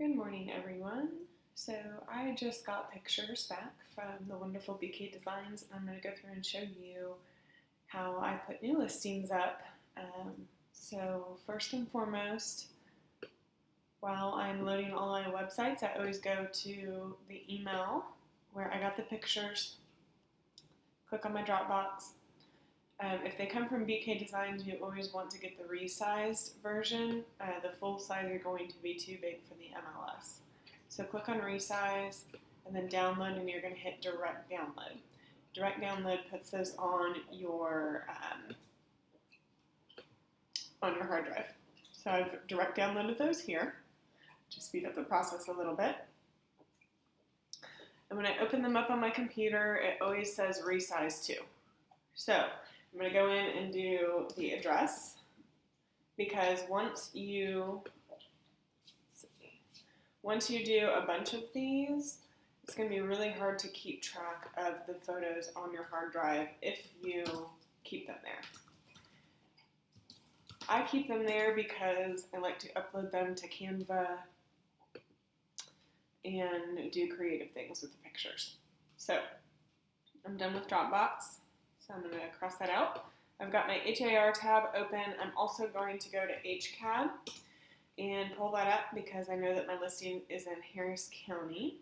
Good morning, everyone. So I just got pictures back from the wonderful BK Designs. I'm going to go through and show you how I put new listings up. So first and foremost, while I'm loading all my websites, I always go to the email where I got the pictures, click on my Dropbox. If they come from BK Designs, you always want to get the resized version. The full size are going to be too big for the MLS. So click on resize and then download, and you're going to hit direct download. Direct download puts those on your hard drive. So I've direct downloaded those here to speed up the process a little bit. And when I open them up on my computer, it always says resize to. So I'm going to go in and do the address, because once you do a bunch of these, it's going to be really hard to keep track of the photos on your hard drive if you keep them there. I keep them there because I like to upload them to Canva and do creative things with the pictures. So I'm done with Dropbox. So I'm going to cross that out. I've got my HAR tab open. I'm also going to go to HCAD and pull that up because I know that my listing is in Harris County.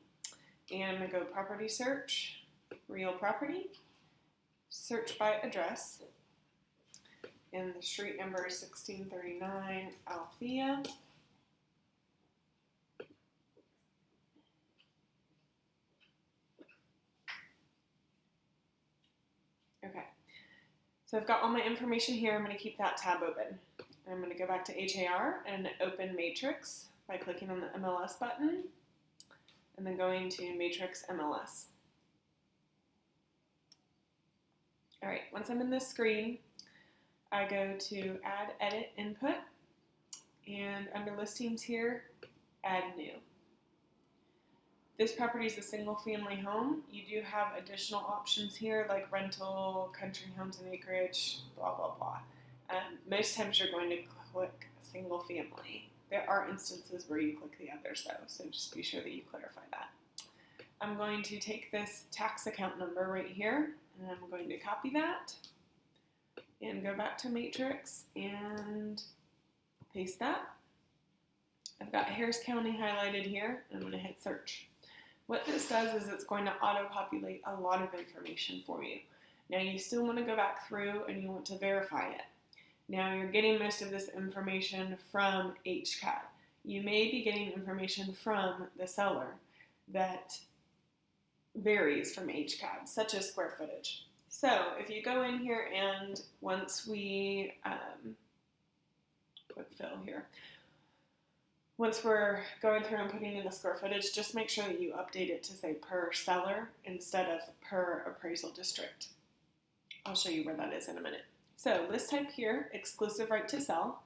And I'm going to go property search, real property, search by address. And the street number is 1639 Althea. Okay, so I've got all my information here. I'm going to keep that tab open. I'm going to go back to HAR and open Matrix by clicking on the MLS button and then going to Matrix MLS. All right, once I'm in this screen, I go to Add Edit Input, and under Listings here, Add New. This property is a single family home. You do have additional options here like rental, country homes and acreage, blah, blah, blah. Most times you're going to click single family. There are instances where you click the others though, so just be sure that you clarify that. I'm going to take this tax account number right here, and I'm going to copy that and go back to Matrix and paste that. I've got Harris County highlighted here, and I'm going to hit search. What this does is it's going to auto-populate a lot of information for you. Now you still want to go back through and you want to verify it. Now you're getting most of this information from HCAD. You may be getting information from the seller that varies from HCAD, such as square footage. So if you go in here and once we, quick fill here, once we're going through and putting in the square footage, just make sure that you update it to say per seller instead of per appraisal district. I'll show you where that is in a minute. So list type here, exclusive right to sell.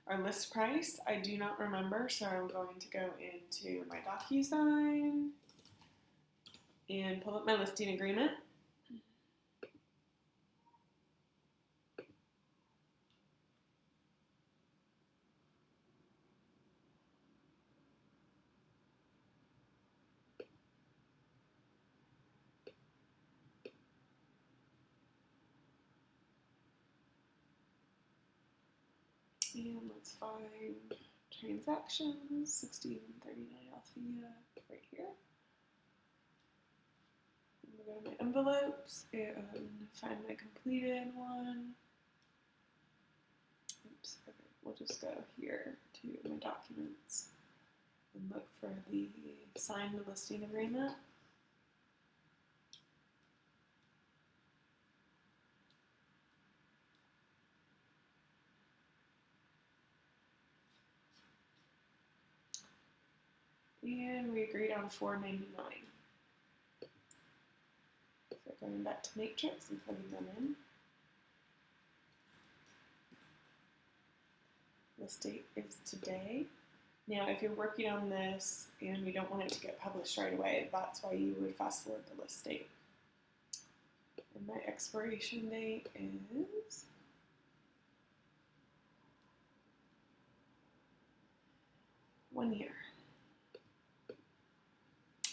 Our list price, I do not remember, so I'm going to go into my DocuSign and pull up my listing agreement. And let's find transactions, 1639 Althea, right here. I'm going to go to my envelopes and find my completed one. Oops, okay, we'll just go here to my documents and look for the signed listing agreement. And we agreed on $4.99. So going back to Matrix and putting them in. List date is today. Now, if you're working on this and you don't want it to get published right away, that's why you would fast forward the list date. And my expiration date is 1 year.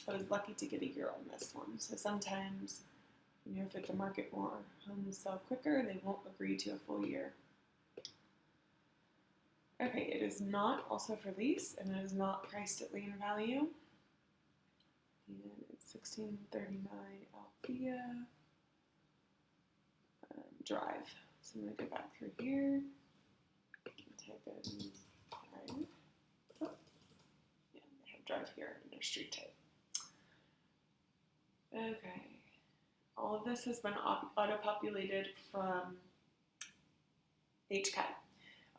I was lucky to get a year on this one. So sometimes, if it's a market where homes sell quicker, they won't agree to a full year. Okay, it is not also for lease, and it is not priced at land value. And it's 1639 Althea Drive. So I'm going to go back through here and type in Drive. Oh, yeah, they have Drive here in their street type. Okay, all of this has been auto-populated from HCAD.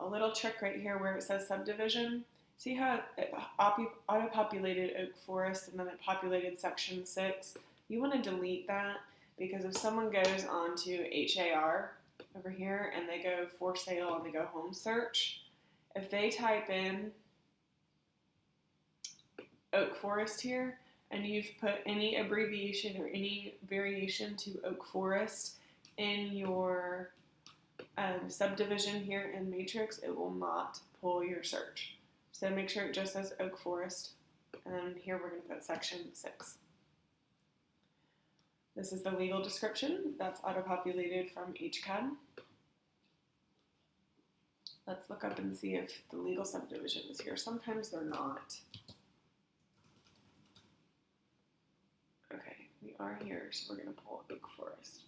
A little trick right here where it says subdivision. See how it auto-populated Oak Forest and then it populated section 6? You want to delete that because if someone goes onto HAR over here and they go for sale and they go home search, if they type in Oak Forest here and you've put any abbreviation or any variation to Oak Forest in your subdivision here in Matrix, it will not pull your search. So make sure it just says Oak Forest, and then here we're going to put section 6. This is the legal description that's auto-populated from HCAD. Let's look up and see if the legal subdivision is here. Sometimes they're not. Okay, we are here, so we're going to pull Oak Forest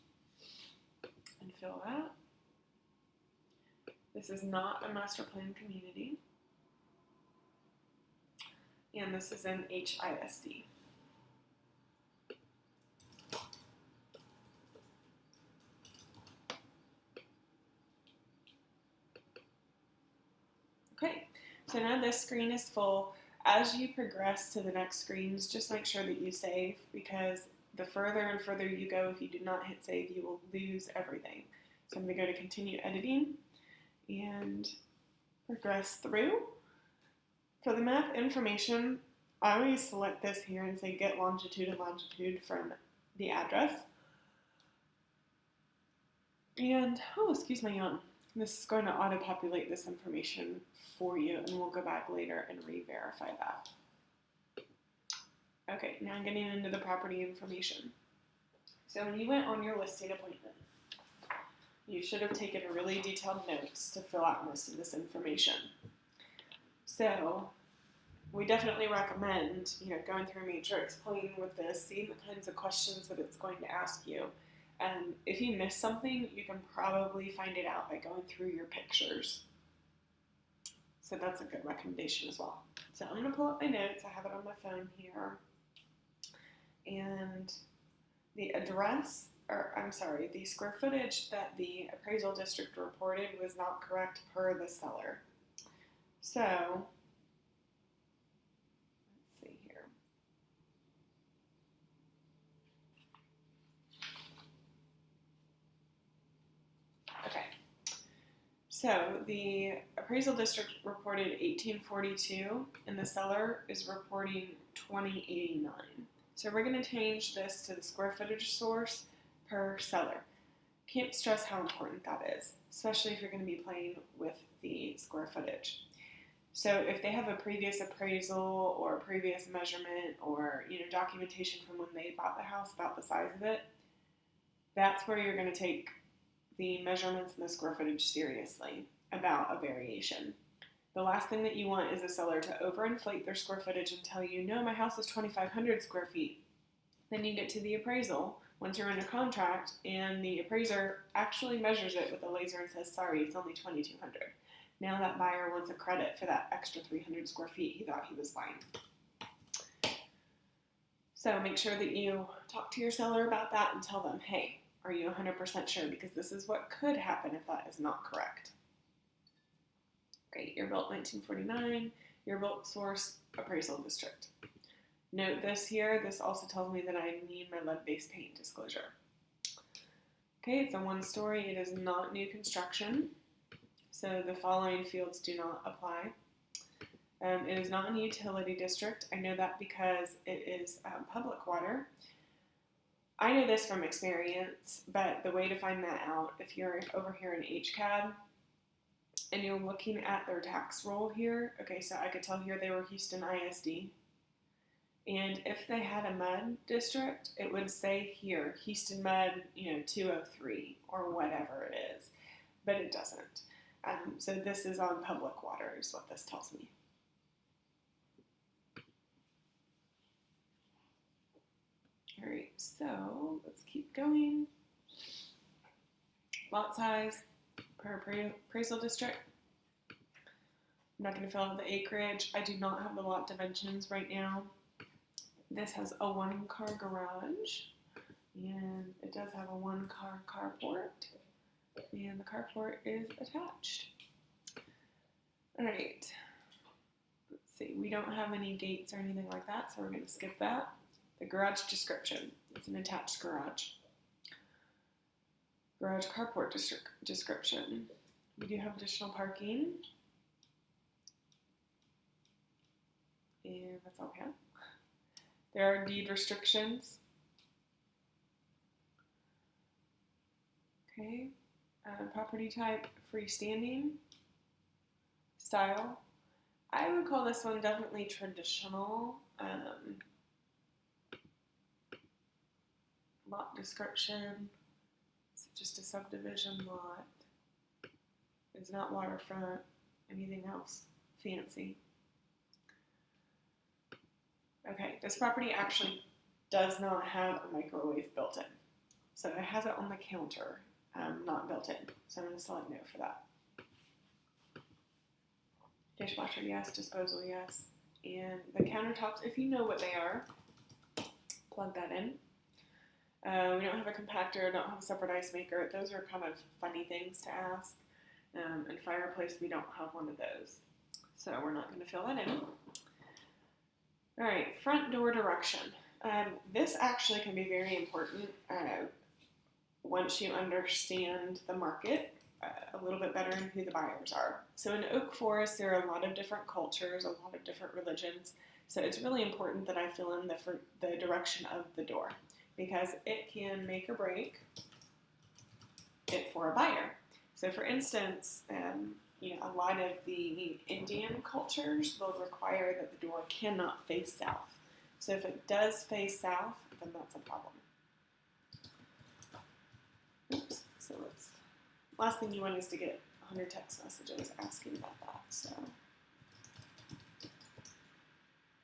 and fill that. This is not a master plan community, and this is in HISD. Okay, so now this screen is full. As you progress to the next screens, just make sure that you save, because the further and further you go, if you do not hit save, you will lose everything. So I'm going to go to continue editing and progress through. For the map information, I always select this here and say get longitude and latitude from the address. And, oh, excuse my yawn. This is going to auto-populate this information for you, and we'll go back later and re-verify that. Okay, now I'm getting into the property information. So when you went on your listing appointment, you should have taken really detailed notes to fill out most of this information. So we definitely recommend, going through Matrix, playing with this, seeing the kinds of questions that it's going to ask you. And if you miss something, you can probably find it out by going through your pictures. So that's a good recommendation as well. So I'm going to pull up my notes. I have it on my phone here. And the address, the square footage that the appraisal district reported was not correct per the seller. So, let's see here. Okay. So the appraisal district reported 1842 and the seller is reporting 2089. So we're going to change this to the square footage source per seller. Can't stress how important that is, especially if you're going to be playing with the square footage. So if they have a previous appraisal or a previous measurement or documentation from when they bought the house about the size of it, that's where you're going to take the measurements and the square footage seriously about a variation. The last thing that you want is a seller to overinflate their square footage and tell you, no, my house is 2,500 square feet. Then you get to the appraisal once you're under contract and the appraiser actually measures it with a laser and says, sorry, it's only 2,200. Now that buyer wants a credit for that extra 300 square feet he thought he was buying. So make sure that you talk to your seller about that and tell them, hey, are you 100% sure? Because this is what could happen if that is not correct. Okay, year built 1949, year built source appraisal district. Note this here, this also tells me that I need my lead-based paint disclosure. Okay, it's a one-story, it is not new construction, so the following fields do not apply. It is not in a utility district. I know that because it is public water. I know this from experience, but the way to find that out, if you're over here in HCAD, and you're looking at their tax roll here, okay, so I could tell here they were Houston ISD. And if they had a MUD district, it would say here, Houston MUD, 203 or whatever it is, but it doesn't. So this is on public water is what this tells me. All right, so let's keep going. Lot size per appraisal district. I'm not going to fill out the acreage. I do not have the lot dimensions right now. This has a 1-car garage, and it does have a 1-car carport, and the carport is attached. All right, let's see. We don't have any gates or anything like that, so we're going to skip that. The garage description. It's an attached garage. Garage carport description. We do have additional parking, and that's all we have. There are deed restrictions. Okay. Property type, freestanding. Style. I would call this one definitely traditional. Lot description. It's just a subdivision lot. It's not waterfront. Anything else fancy. Okay, this property actually does not have a microwave built in. So it has it on the counter, not built in. So I'm going to select no for that. Dishwasher, yes. Disposal, yes. And the countertops, if you know what they are, plug that in. We don't have a compactor, don't have a separate ice maker. Those are kind of funny things to ask. And fireplace, we don't have one of those. So we're not going to fill that in. All right, front door direction. This actually can be very important once you understand the market a little bit better and who the buyers are. So in Oak Forest, there are a lot of different cultures, a lot of different religions. So it's really important that I fill in the direction of the door because it can make or break it for a buyer. So for instance, a lot of the Indian cultures will require that the door cannot face south. So if it does face south, then that's a problem. Oops. So last thing you want is to get 100 text messages asking about that. So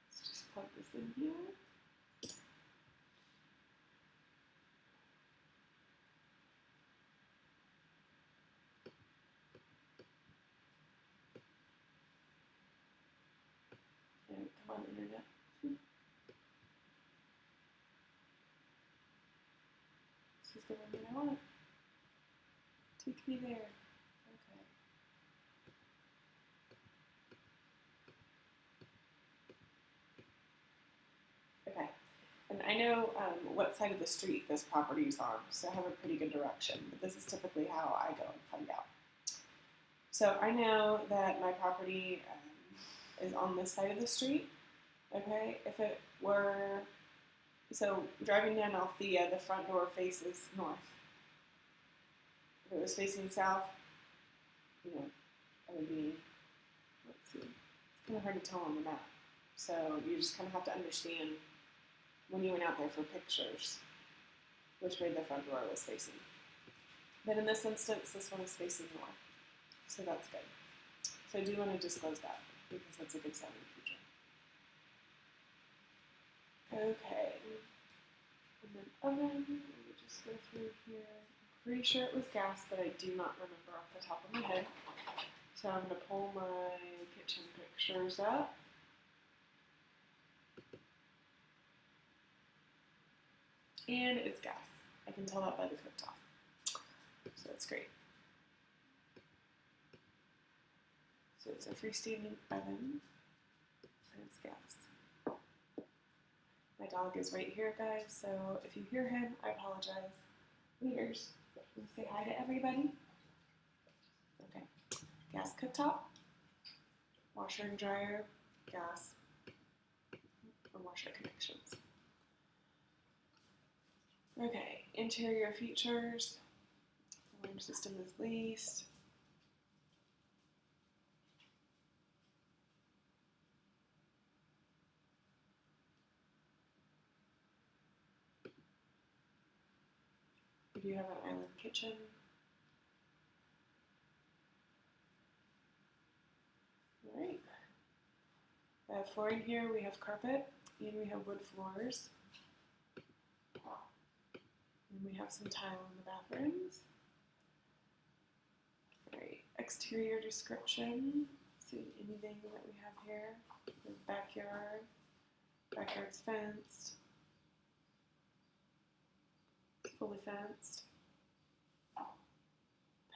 let's just plug this in here. Come on, internet. This is the one that I want. Take me there. Okay. And I know what side of the street this property is on, so I have a pretty good direction. But this is typically how I go and find out. So I know that my property is on this side of the street. Okay, if it were, so driving down Althea, the front door faces north. If it was facing south, it would be, let's see, it's kind of hard to tell on the map. So you just kind of have to understand when you went out there for pictures which way the front door was facing. But in this instance, this one is facing north. So that's good. So I do want to disclose that because that's a good sign in the future. Okay, and then oven, let me just go through here. I'm pretty sure it was gas, but I do not remember off the top of my head. So I'm going to pull my kitchen pictures up. And it's gas. I can tell that by the cooktop. So that's great. So it's a freestanding oven, and it's gas. My dog is right here, guys, so if you hear him, I apologize. Leaders, can you say hi to everybody? Okay. Gas cooktop, washer and dryer, gas, and washer connections. Okay, interior features. Alarm system is leased. do have an island kitchen. All right. Flooring here, we have carpet and we have wood floors. And we have some tile in the bathrooms. All right, exterior description. See anything that we have here? The backyard. Backyard's fenced. Fully fenced.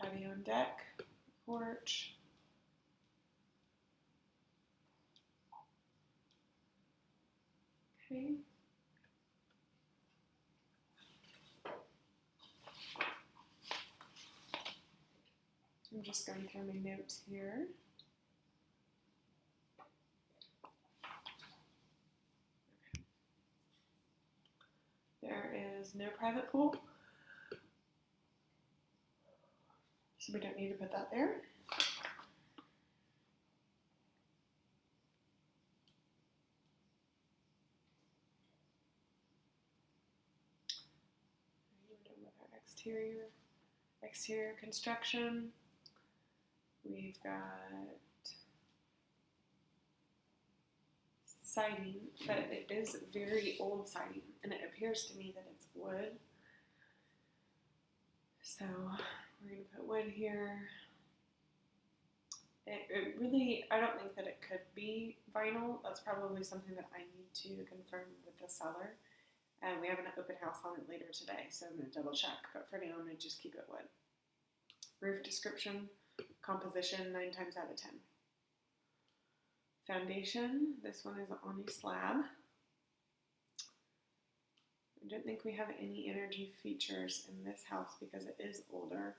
Patio and deck. Porch. Okay. I'm just going through my notes here. There is no private pool, so we don't need to put that there. We're done with our exterior construction. We've got siding, but it is very old siding, and it appears to me that it's wood. So we're going to put wood here. It really, I don't think that it could be vinyl. That's probably something that I need to confirm with the seller. And we have an open house on it later today, so I'm going to double check. But for now, I'm going to just keep it wood. Roof description, composition, 9 times out of 10. Foundation, this one is on a slab. I don't think we have any energy features in this house because it is older.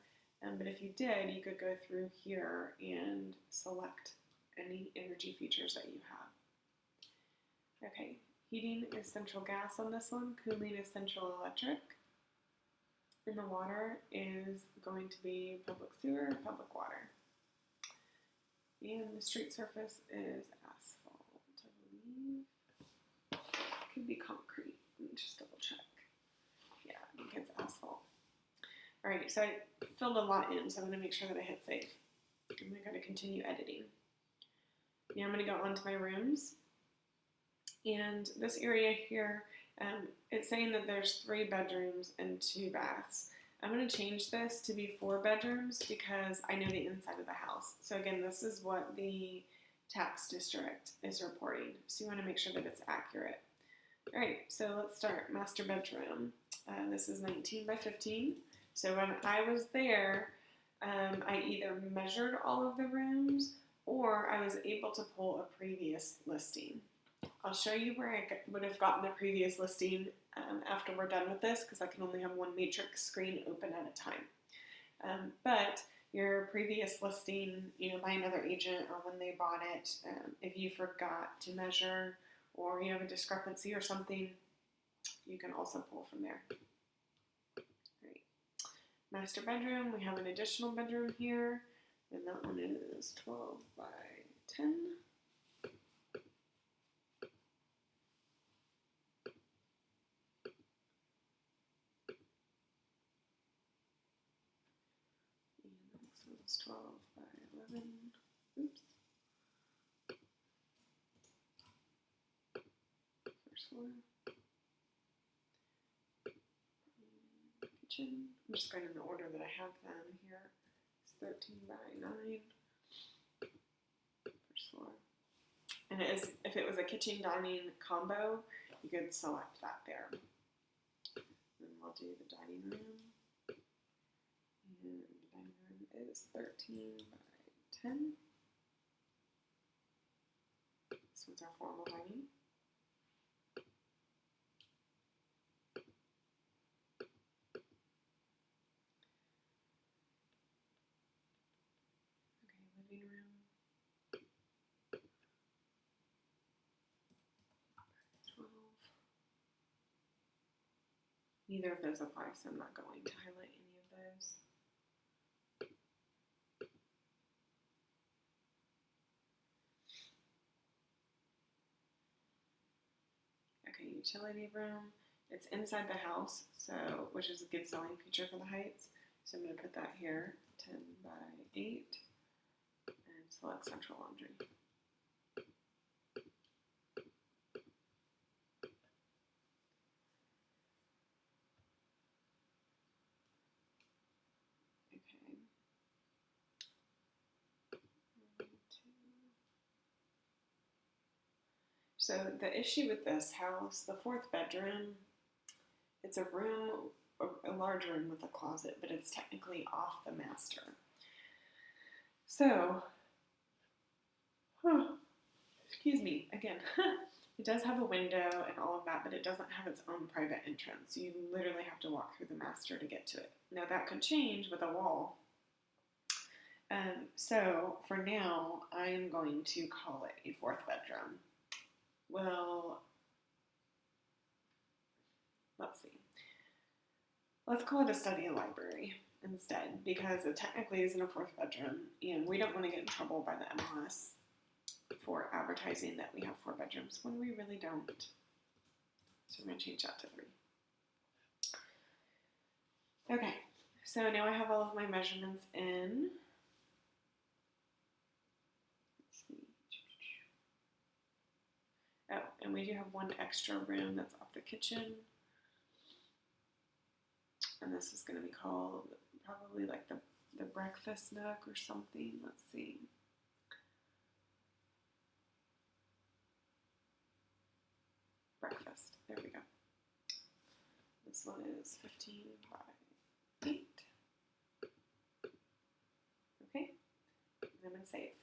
But if you did, you could go through here and select any energy features that you have. Okay, heating is central gas on this one. Cooling is central electric. And the water is going to be public sewer, public water. And the street surface is asphalt, I believe. Could be concrete. Let me just double check. Yeah, I think it's asphalt. All right, so I filled a lot in, so I'm going to make sure that I hit save. And I got to continue editing. Now I'm going to go on to my rooms. And this area here, it's saying that there's 3 bedrooms and 2 baths. I'm going to change this to be 4 bedrooms because I know the inside of the house. So again, this is what the tax district is reporting. So you want to make sure that it's accurate. All right, so let's start. Master bedroom. This is 19 by 15. So when I was there, I either measured all of the rooms or I was able to pull a previous listing. I'll show you where I would have gotten the previous listing after we're done with this because I can only have one matrix screen open at a time. But your previous listing, by another agent or when they bought it, if you forgot to measure or you have a discrepancy or something, you can also pull from there. Great. Master bedroom, we have an additional bedroom here, and that one is 12 by 10. And this one's 12 by 11. Oops. First floor. Kitchen. I'm just going in the order that I have them here. It's 13 by 9. First floor. And if it was a kitchen dining combo, you could select that there. And we'll do the dining room. And the dining room is 13 by 10. This one's our formal dining. Living room. 12. Neither of those apply, so I'm not going to highlight any of those. Okay, utility room. It's inside the house, so which is a good selling feature for the Heights. So I'm going to put that here, 10 by 8, and select central laundry. So the issue with this house, the 4th bedroom, it's a room, a large room with a closet, but it's technically off the master. So, excuse me, again, it does have a window and all of that, but it doesn't have its own private entrance. You literally have to walk through the master to get to it. Now that could change with a wall. So for now, I am going to call it a 4th bedroom. Well, let's see. Let's call it a study library instead, because it technically isn't a 4th bedroom, and we don't want to get in trouble by the MLS for advertising that we have 4 bedrooms when we really don't. So we're going to change that to 3. Okay, so now I have all of my measurements in. Let's see. Oh, and we do have one extra room that's off the kitchen. And this is going to be called probably like the breakfast nook or something. Let's see. Breakfast. There we go. This one is 15 by 8. Okay. And I'm going to save.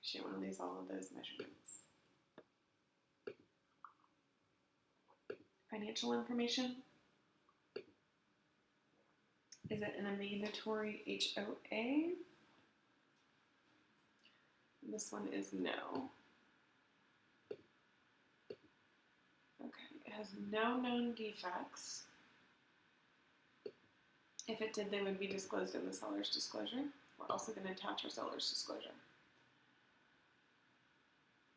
She want to lose all of those measurements. Financial information. Is it in a mandatory HOA? This one is no. Okay, it has no known defects. If it did, they would be disclosed in the seller's disclosure. We're also going to attach our seller's disclosure.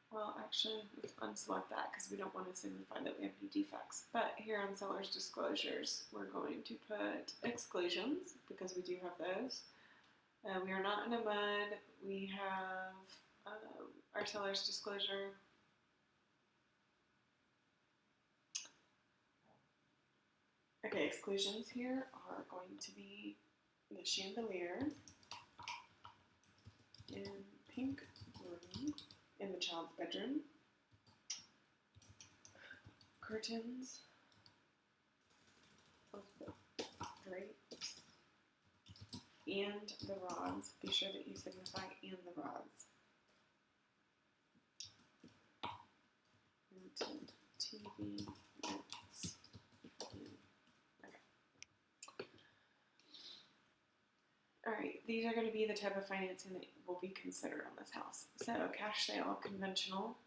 Well, actually, let's unselect that because we don't want to signify that we have any defects. But here on seller's disclosures, we're going to put exclusions because we do have those. We are not in a mud. We have our seller's disclosure. Okay, exclusions here are going to be the chandelier in pink room in the child's bedroom, curtains of the drapes, and the rods. Be sure that you signify "and the rods." And TV nets. Alright, these are going to be the type of financing that will be considered on this house. So, cash sale, conventional.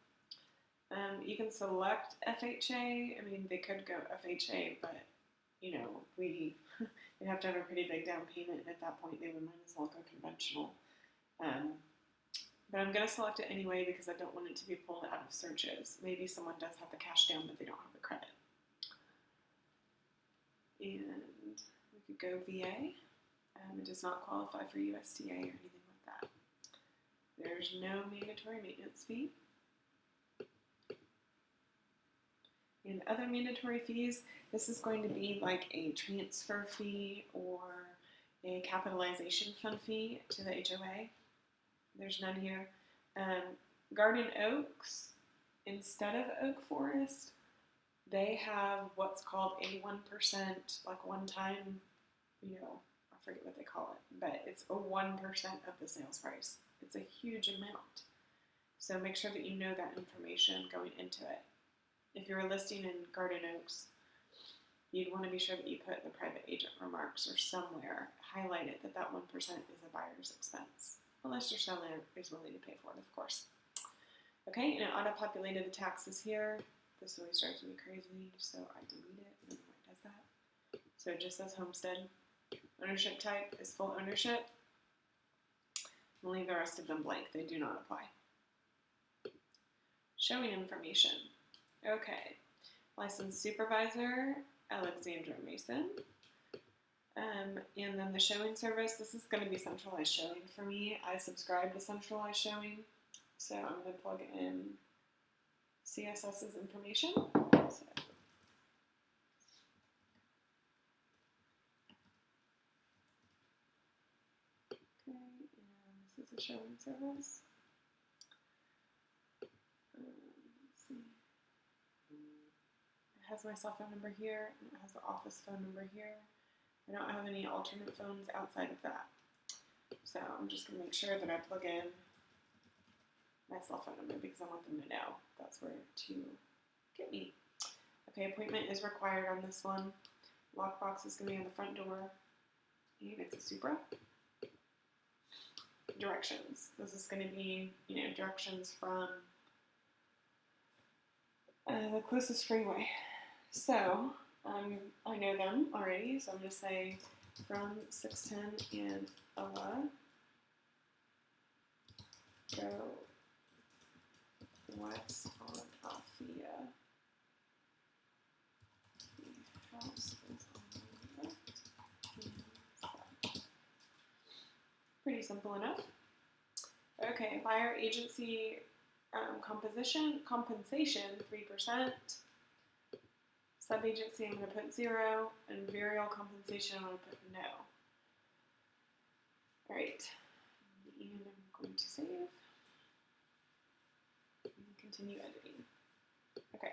You can select FHA. I mean, they could go FHA, but, you know, we'd have to have a pretty big down payment, and at that point, they would might as well go conventional. But I'm going to select it anyway because I don't want it to be pulled out of searches. Maybe someone does have the cash down, but they don't have the credit. And we could go VA. It does not qualify for USDA or anything like that. There's no mandatory maintenance fee. And other mandatory fees, this is going to be like a transfer fee or a capitalization fund fee to the HOA. There's none here. Garden Oaks, instead of Oak Forest, they have what's called a 1%, like one time, you know, I forget what they call it, but it's a 1% of the sales price. It's a huge amount. So make sure that you know that information going into it. If you're listing in Garden Oaks, you'd want to be sure that you put the private agent remarks or somewhere, highlight it that 1% is a buyer's expense. Unless your seller is willing to pay for it, of course. Okay, and it auto-populated the taxes here. This always drives me crazy, so I delete it. I don't know why it does that. So it just says homestead. Ownership type is full ownership. I'll leave the rest of them blank. They do not apply. Showing information. Okay. Licensed supervisor. Alexandra Mason. And then the showing service, this is going to be centralized showing for me. I subscribe to centralized showing, so I'm going to plug in CSS's information. So, okay, and this is a showing service. Let's see. It has my cell phone number here, and it has the office phone number here. I don't have any alternate phones outside of that. So I'm just going to make sure that I plug in my cell phone number because I want them to know that's where to get me. Okay, appointment is required on this one. Lockbox is going to be on the front door. And it's a Supra. Directions. This is going to be, directions from the closest freeway. So, I know them already, so I'm going to say from 610 and Ella, go west on Althea. The house is on the left hand side. Pretty simple enough. Okay, buyer agency compensation 3%. Sub-agency, I'm going to put 0, and burial compensation, I'm going to put no. Alright, and I'm going to save, and continue editing. Okay,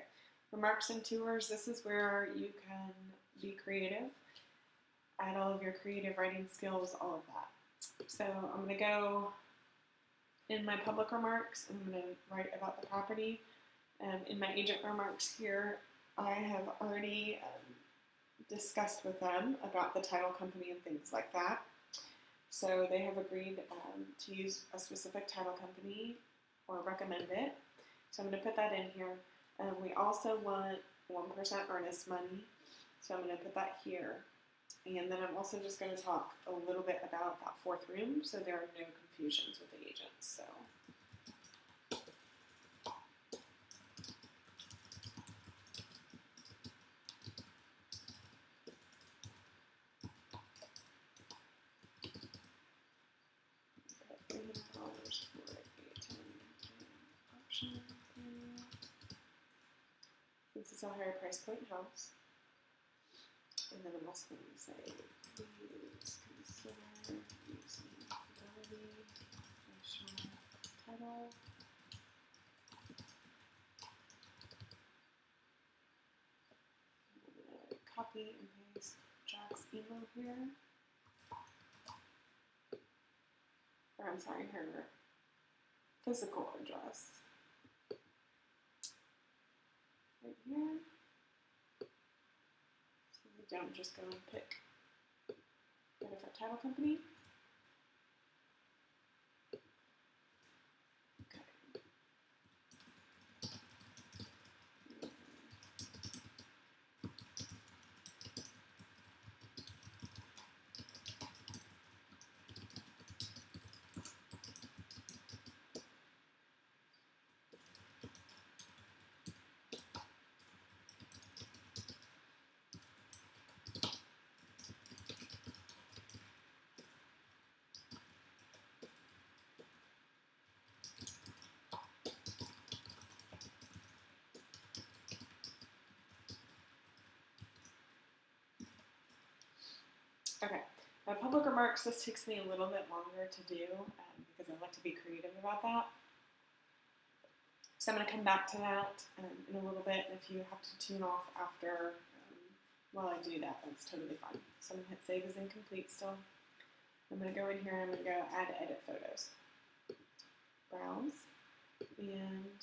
remarks and tours, this is where you can be creative, add all of your creative writing skills, all of that. So I'm going to go in my public remarks, I'm going to write about the property. In my agent remarks here, I have already discussed with them about the title company and things like that. So they have agreed to use a specific title company or recommend it. So I'm going to put that in here. We also want 1% earnest money. So I'm going to put that here. And then I'm also just going to talk a little bit about that fourth room so there are no confusions with the agents. So. This is a higher price point house. And then I'm also going to say, please consider using fidelity, national title. I'm going to copy and paste Jack's email here. Or I'm sorry, her physical address. Right here. So we don't just go and pick a different title company. Okay. Okay, my public remarks, this takes me a little bit longer to do because I like to be creative about that. So I'm going to come back to that in a little bit, and if you have to tune off after while I do that, that's totally fine. So I'm going to hit save as incomplete still. I'm going to go in here and I'm going to go add edit photos. Browse, and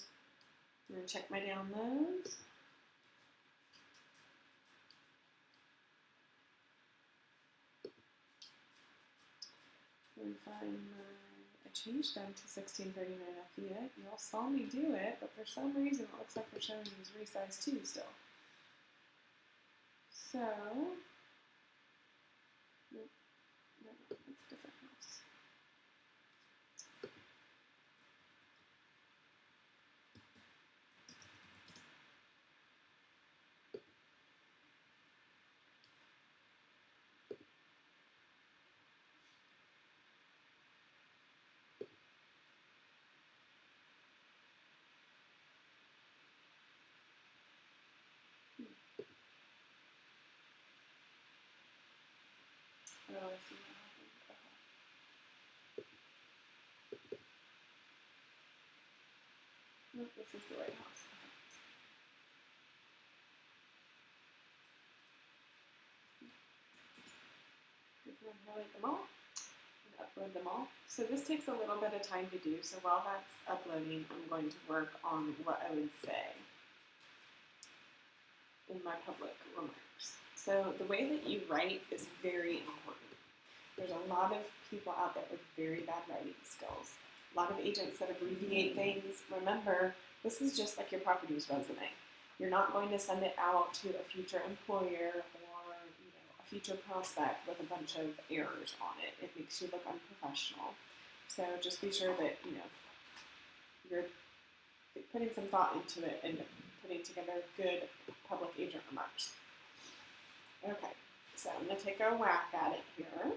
I'm going to check my downloads. And find I changed them to 1639 Althea. You all saw me do it, but for some reason it looks like they're showing these resized too still. So, nope, no, it's a different house. Oh, I see what happened. Okay. Nope, this is the right house. Okay. Go ahead and highlight them all and upload them all. So this takes a little bit of time to do. So while that's uploading, I'm going to work on what I would say in my public remarks. So the way that you write is very important. There's a lot of people out there with very bad writing skills. A lot of agents that abbreviate things. Remember, this is just like your properties resume. You're not going to send it out to a future employer or a future prospect with a bunch of errors on it. It makes you look unprofessional. So just be sure that you're putting some thought into it and putting together good public agent remarks. Okay, so I'm going to take a whack at it here.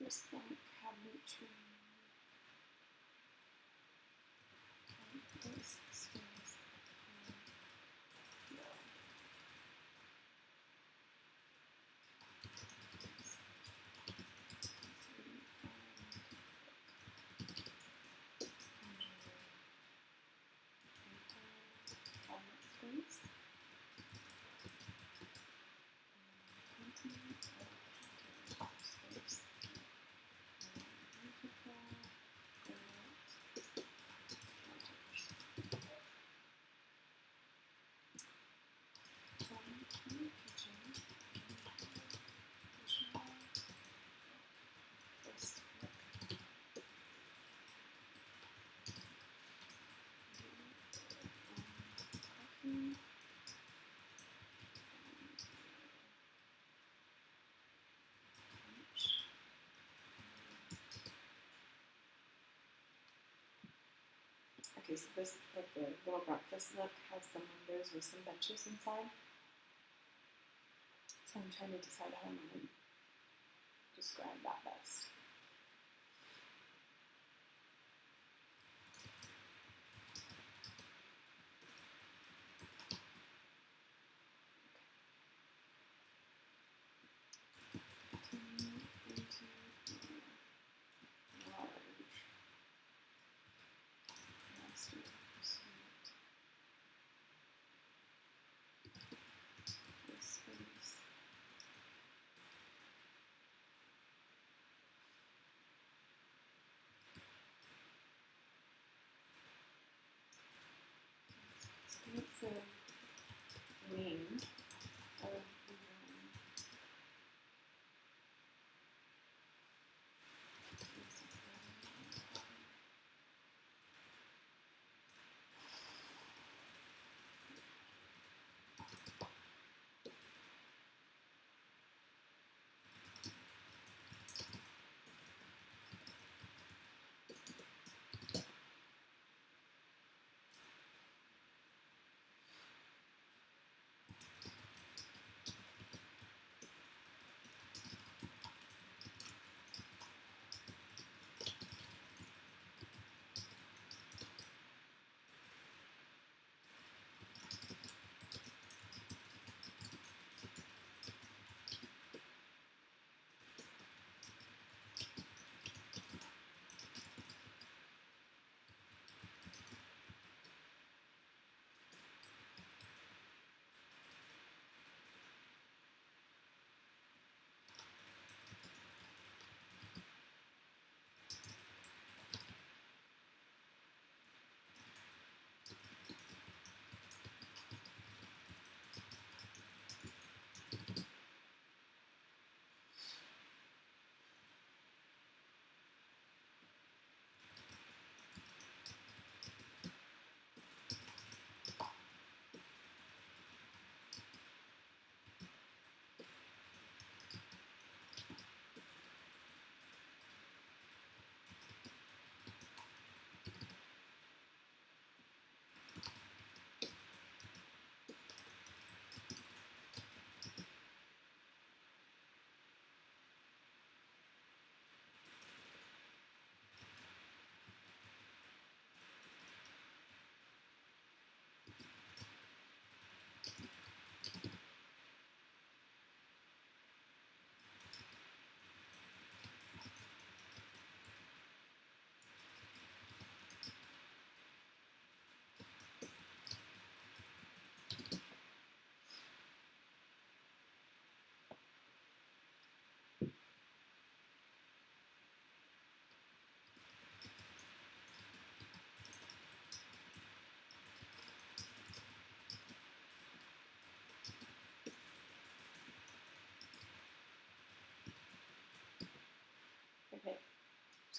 Just like cabinet trim. This space. Okay, so this, like the little breakfast nook, has some windows with some benches inside. So I'm trying to decide how I'm going to describe that best.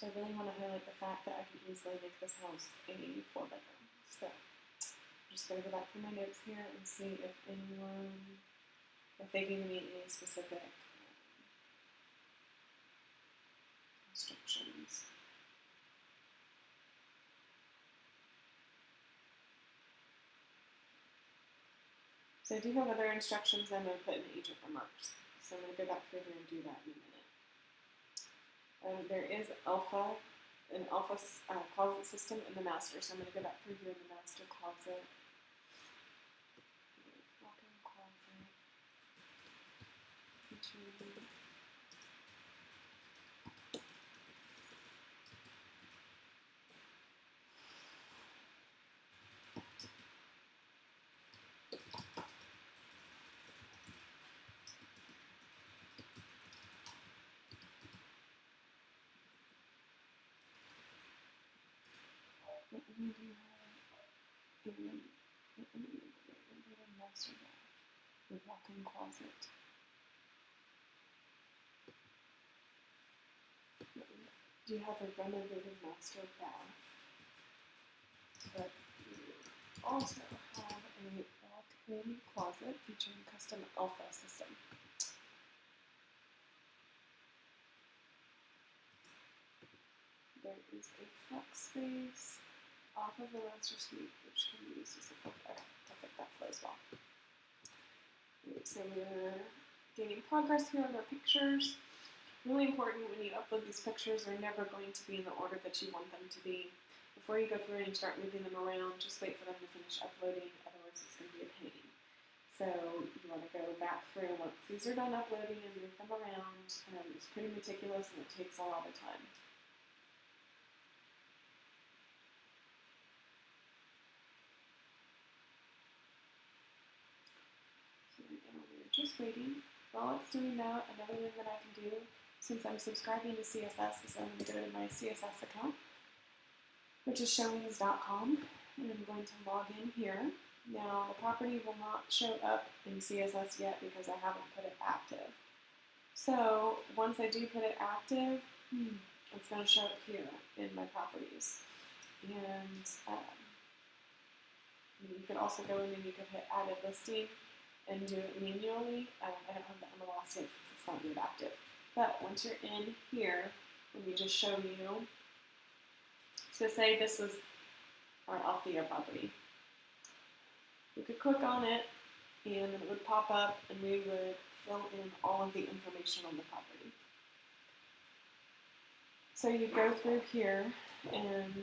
So I really want to highlight the fact that I can easily make this house a 4-bedroom. So I'm just going to go back through my notes here and see if they gave me any specific instructions. So I do have other instructions I'm going to put in the agent remarks. So I'm going to go back through here and do that in a minute. There is an alpha closet system in the master. So I'm going to go back through here in the master closet. Walk-in closet. Featuring master bath with walk-in closet. Do you have a renovated master bath? But you also have a walk-in closet featuring custom alpha system. There is a flex space off of the master suite, which can be used as a filter. I think that flows well. So we're gaining progress here on our pictures. Really important when you upload these pictures, they're never going to be in the order that you want them to be. Before you go through and you start moving them around, just wait for them to finish uploading, otherwise it's going to be a pain. So you want to go back through once these are done uploading and move them around. It's pretty meticulous and it takes a lot of time. So right now we're just waiting. While it's doing that, another thing that I can do, since I'm subscribing to CSS, is I'm going to go to my CSS account, which is showings.com, and I'm going to log in here. Now, the property will not show up in CSS yet because I haven't put it active. So, once I do put it active, it's going to show up here in my properties. And you could also go in and you could hit added listing and do it manually. I don't have the MLS yet since it's not yet active. But once you're in here, let me just show you. So say this was our Althea property. We could click on it and it would pop up and we would fill in all of the information on the property. So you go through here and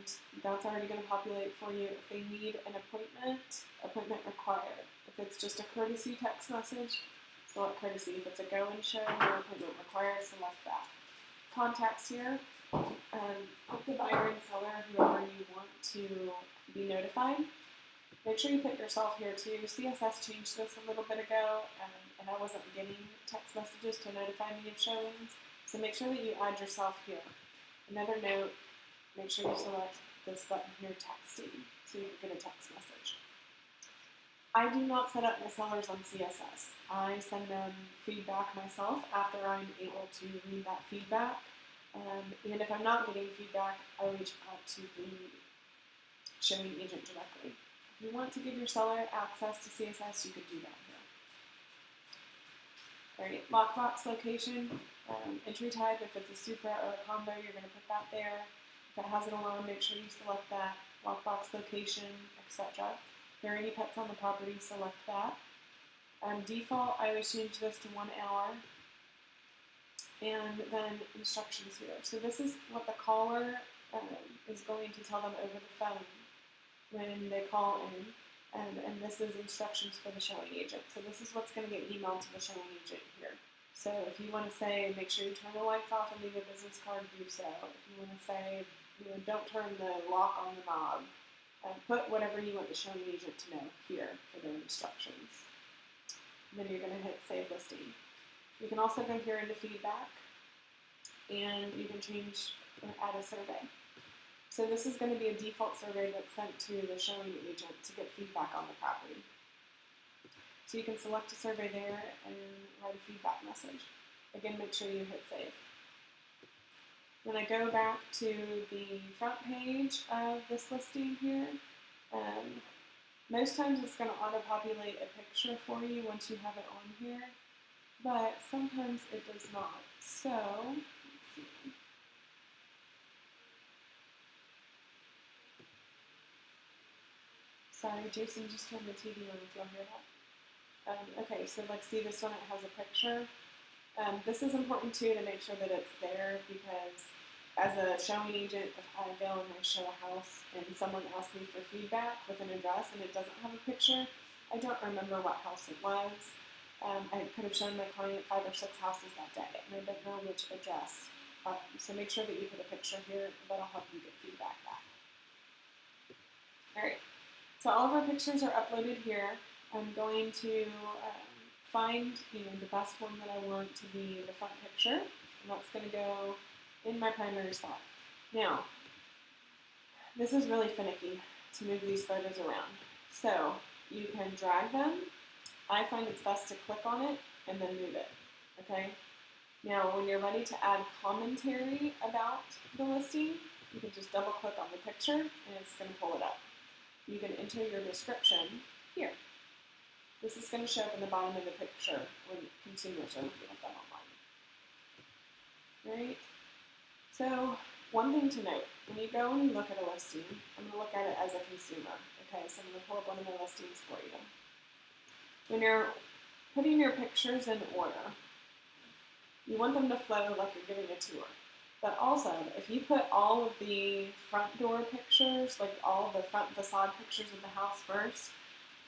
that's already going to populate for you. If they need an appointment required. If it's just a courtesy text message, select courtesy. If it's a go and show or appointment required, select that. Contacts here, put the buyer and seller, whoever you want to be notified. Make sure you put yourself here too. CSS changed this a little bit ago, and I wasn't getting text messages to notify me of showings, so make sure that you add yourself here. Another note, make sure you select this button here, texting, so you can get a text message. I do not set up my sellers on CSS. I send them feedback myself after I'm able to read that feedback. And if I'm not getting feedback, I reach out to the showing agent directly. If you want to give your seller access to CSS, you could do that here. Alright, lockbox location, entry type, if it's a Supra or a combo, you're going to put that there. If it has it alone, make sure you select that. Lockbox location, etc. If there are any pets on the property, select that. Default, I always change this to 1 hour. And then instructions here. So this is what the caller is going to tell them over the phone when they call in. And this is instructions for the showing agent. So this is what's going to get emailed to the showing agent here. So if you want to say, make sure you turn the lights off and leave a business card, do so. If you want to say, don't turn the lock on the knob, put whatever you want the showing agent to know here for their instructions. And then you're going to hit Save Listing. You can also go here into Feedback, and you can change or add a survey. So this is going to be a default survey that's sent to the showing agent to get feedback on the property. So you can select a survey there and write a feedback message. Again, make sure you hit Save. When I go back to the front page of this listing here, most times it's going to auto-populate a picture for you once you have it on here, but sometimes it does not. So, let's see. Sorry, Jason just turned the TV on if you'll hear that. Okay, so let's see this one, it has a picture. This is important too to make sure that it's there, because as a showing agent, if I go and I show a house and someone asks me for feedback with an address and it doesn't have a picture, I don't remember what house it was. I could have shown my client 5 or 6 houses that day and I don't know which address. So make sure that you put a picture here, that'll help you get feedback back. Alright, so all of our pictures are uploaded here. I'm going to find the best one that I want to be the front picture, and that's going to go in my primary slot. Now, this is really finicky to move these photos around. So you can drag them. I find it's best to click on it and then move it. Okay. Now, when you're ready to add commentary about the listing, you can just double click on the picture and it's going to pull it up. You can enter your description here. This is going to show up in the bottom of the picture when consumers are looking at them online. Right? So, one thing to note, when you go and you look at a listing, I'm going to look at it as a consumer. Okay, so I'm going to pull up one of my listings for you. When you're putting your pictures in order, you want them to flow like you're giving a tour. But also, if you put all of the front door pictures, like all of the front facade pictures of the house first,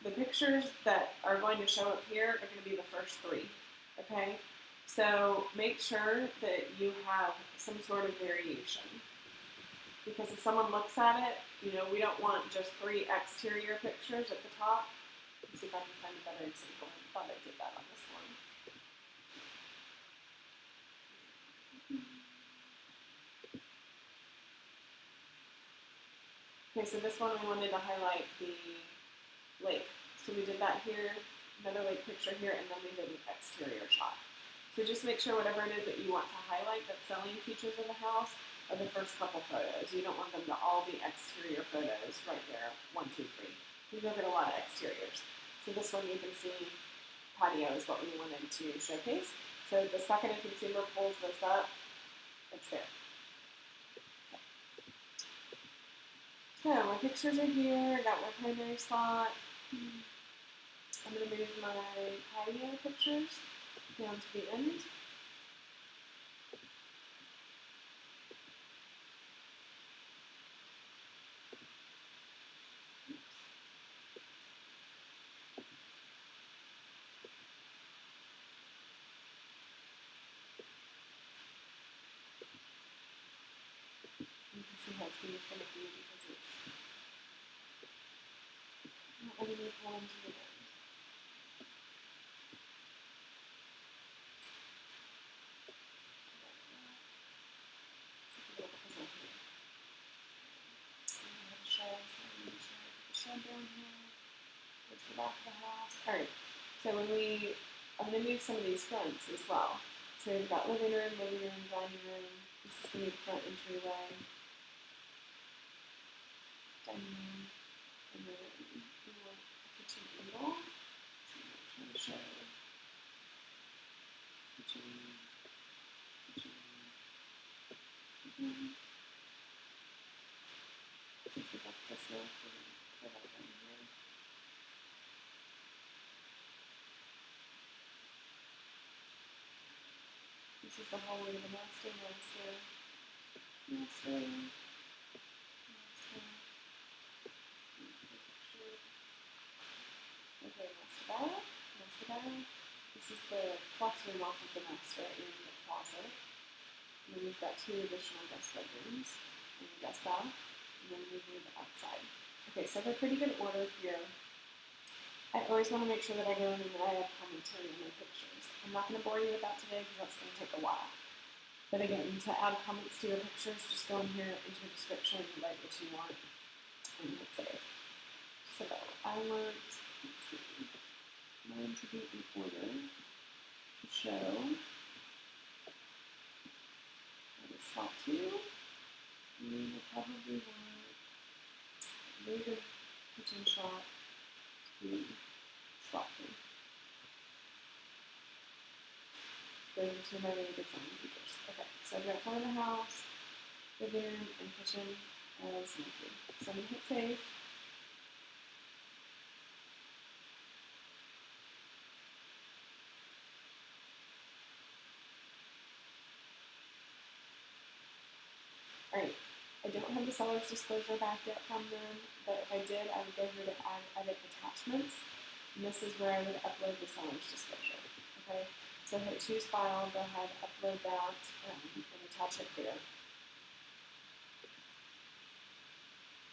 the pictures that are going to show up here are going to be the first 3, okay? So make sure that you have some sort of variation. Because if someone looks at it, we don't want just 3 exterior pictures at the top. Let's see if I can find a better example. I thought I did that on this one. Okay, so this one we wanted to highlight the lake. So we did that here, another lake picture here, and then we did an exterior shot. So just make sure whatever it is that you want to highlight, that's selling features of the house, are the first couple photos. You don't want them to all be exterior photos right there, 1, 2, 3. You look at a lot of exteriors. So this one you can see patio is what we wanted to showcase. So the second a consumer pulls this up, it's there. So my pictures are here, got my primary slot. I'm going to move my patio pictures down to the end. You can see how it's being finicky because it's not letting me pull into the end. Down here. That's the back of the house. Alright, so I'm going to move some of these fronts as well. So we've got living room, dining room. This is going to be the front entryway. Dining room. And then we want kitchen angle. So I'm trying to show kitchen. Since we got this now, this is the hallway of the master. Okay, master bath. This is the flex room off of the master and the closet. And then we've got 2 additional guest bedrooms and a guest bath. And then we move outside. Okay, so they're pretty good order here. I always want to make sure that I go in and that I have commentary in my pictures. I'm not going to bore you with that today because that's going to take a while. But again, to add comments to your pictures, just go in here into the description and write what you want and hit save. So I want, mine to be in order to show. That is slot 2. And we'll probably want native kitchen shot to be slot 3. Those are two of my really good sign features. Okay, so I've got front of the house, living room, and kitchen as my 3. So I'm going to hit save. Alright, I don't have the seller's disclosure back yet from them, but if I did, I would go here to add edit attachments, and this is where I would upload the seller's disclosure. Okay, so hit choose file, go ahead, upload that, and attach it there.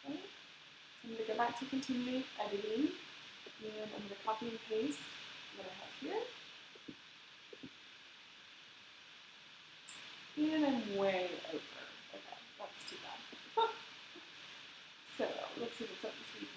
Okay, so I'm going to go back to continue editing, and I'm going to copy and paste what I have here. And I'm way over. Okay, that's too bad. So let's see what's up this week.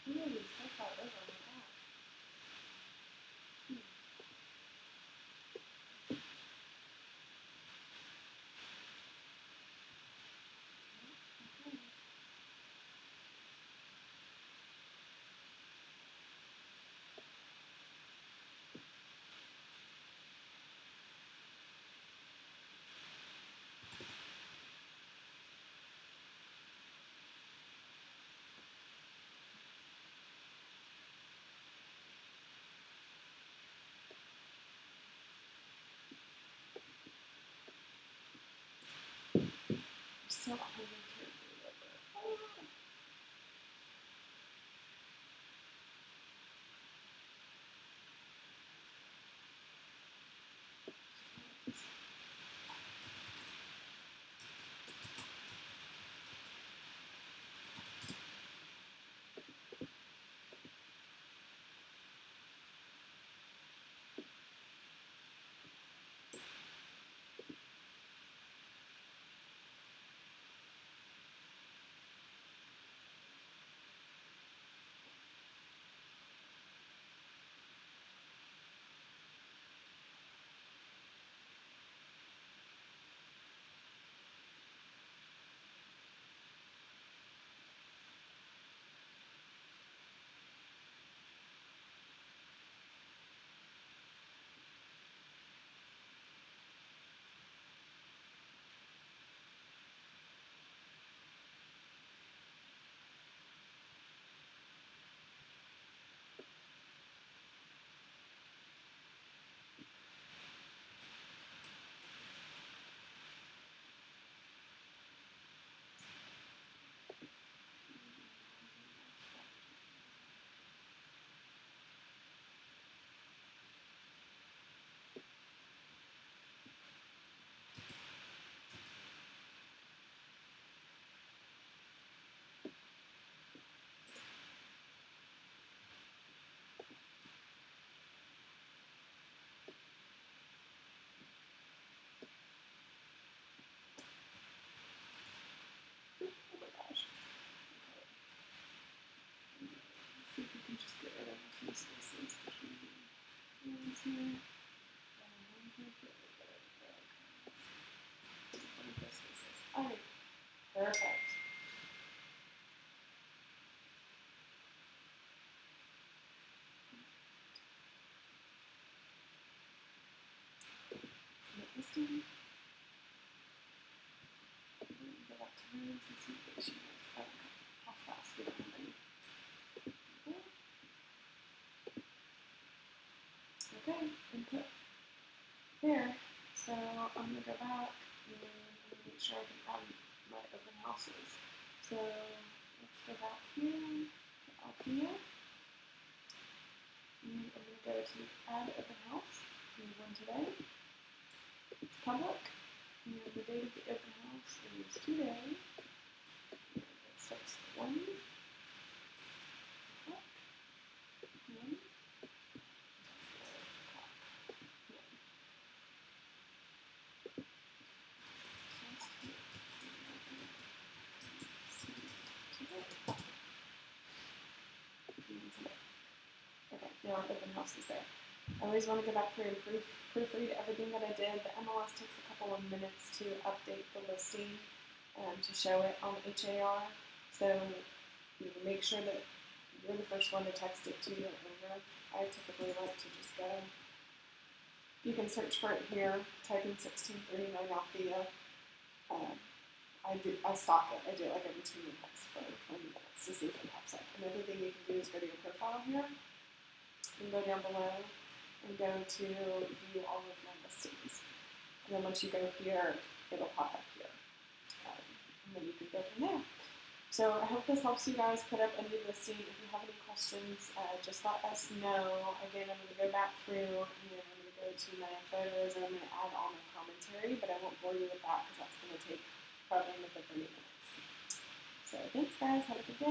Really, so far over, my God. So I'm see if we can just get rid of a few spaces between the ones here. Alright, perfect. Submit listing. Go back to names and see what the issue is. Oh, how fast we don't have any. Okay, input. there. So I'm going to go back and make sure I can add my open houses. So let's go back here to Althea. And I'm going to go to add open house. There's one today. It's public. And the date of the open house is today. It starts at 1 o'clock. Okay, now open house is there. I always want to go back through and proofread everything that I did. The MLS takes a couple of minutes to update the listing to show it on HAR. So you can make sure that you're the first one to text it to your owner. I typically like to just go. You can search for it here, type in 1639 Althea. I stalk it. I do it like every 2 minutes for 20 minutes to see if it pops up. Another thing you can do is go to your profile here and go down below and go to view all of my listings. And then once you go here, it'll pop up here. And then you can go from there. So I hope this helps you guys put up a new listing. If you have any questions, just let us know. Again, I'm going to go back through and I'm going to go to my photos and I'm going to add all my commentary, but I won't bore you with that because that's going to take probably another 30 minutes. So thanks guys, have a good day.